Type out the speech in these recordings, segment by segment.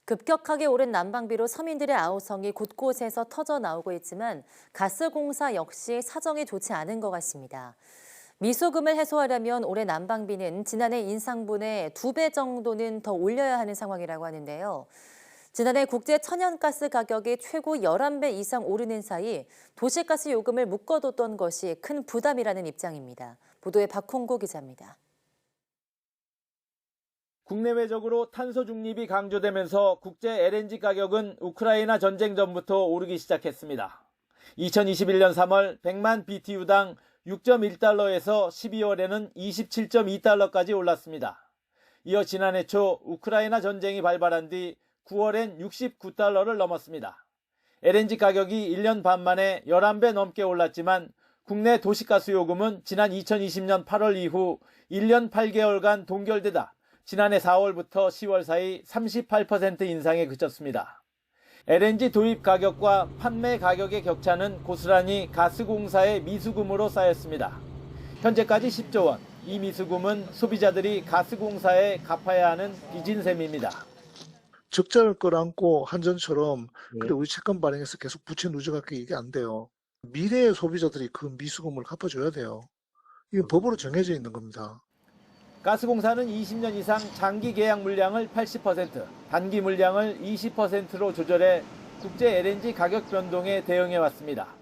급격하게 오른 난방비로 서민들의 아우성이 곳곳에서 터져 나오고 있지만 가스공사 역시 사정이 좋지 않은 것 같습니다. 미수금을 해소하려면 올해 난방비는 지난해 인상분의 2배 정도는 더 올려야 하는 상황이라고 하는데요. 지난해 국제 천연가스 가격이 최고 11배 이상 오르는 사이 도시가스 요금을 묶어뒀던 것이 큰 부담이라는 입장입니다. 보도에 박홍구 기자입니다. 국내외적으로 탄소 중립이 강조되면서 국제 LNG 가격은 우크라이나 전쟁 전부터 오르기 시작했습니다. 2021년 3월 100만 BTU당 6.1달러에서 12월에는 27.2달러까지 올랐습니다. 이어 지난해 초 우크라이나 전쟁이 발발한 뒤 9월엔 69달러를 넘었습니다. LNG 가격이 1년 반 만에 11배 넘게 올랐지만 국내 도시가스 요금은 지난 2020년 8월 이후 1년 8개월간 동결되다 지난해 4월부터 10월 사이 38% 인상에 그쳤습니다. LNG 도입 가격과 판매 가격의 격차는 고스란히 가스공사의 미수금으로 쌓였습니다. 현재까지 10조 원, 이 미수금은 소비자들이 가스공사에 갚아야 하는 빚인 셈입니다. 적자를 끌어안고 한전처럼 그래 우리 채권 발행해서 계속 부채 누적할게 이게 안 돼요. 미래의 소비자들이 그 미수금을 갚아줘야 돼요. 이건 법으로 정해져 있는 겁니다. 가스공사는 20년 이상 장기 계약 물량을 80%, 단기 물량을 20%로 조절해 국제 LNG 가격 변동에 대응해 왔습니다.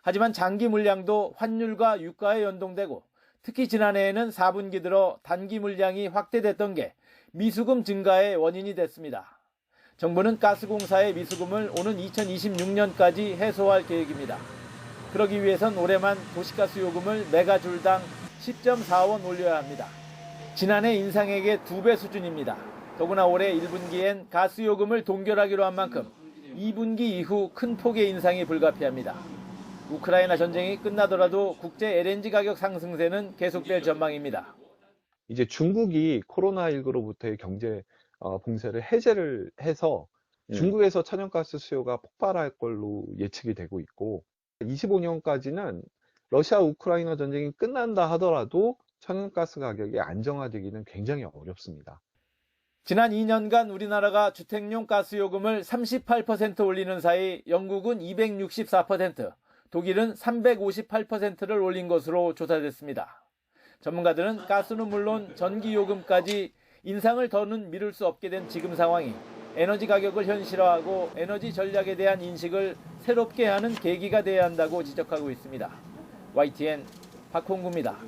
하지만 장기 물량도 환율과 유가에 연동되고 특히 지난해에는 4분기 들어 단기 물량이 확대됐던 게 미수금 증가의 원인이 됐습니다. 정부는 가스공사의 미수금을 오는 2026년까지 해소할 계획입니다. 그러기 위해선 올해만 도시가스 요금을 메가줄당 10.4원 올려야 합니다. 지난해 인상액의 2배 수준입니다. 더구나 올해 1분기엔 가스요금을 동결하기로 한 만큼 2분기 이후 큰 폭의 인상이 불가피합니다. 우크라이나 전쟁이 끝나더라도 국제 LNG 가격 상승세는 계속될 전망입니다. 이제 중국이 코로나19로부터의 경제 봉쇄를 해제를 해서 중국에서 천연가스 수요가 폭발할 걸로 예측이 되고 있고 25년까지는 러시아 우크라이나 전쟁이 끝난다 하더라도 천연가스 가격이 안정화되기는 굉장히 어렵습니다. 지난 2년간 우리나라가 주택용 가스요금을 38% 올리는 사이 영국은 264%, 독일은 358%를 올린 것으로 조사됐습니다. 전문가들은 가스는 물론 전기요금까지 인상을 더는 미룰 수 없게 된 지금 상황이 에너지 가격을 현실화하고 에너지 전략에 대한 인식을 새롭게 하는 계기가 돼야 한다고 지적하고 있습니다. YTN 박홍구입니다.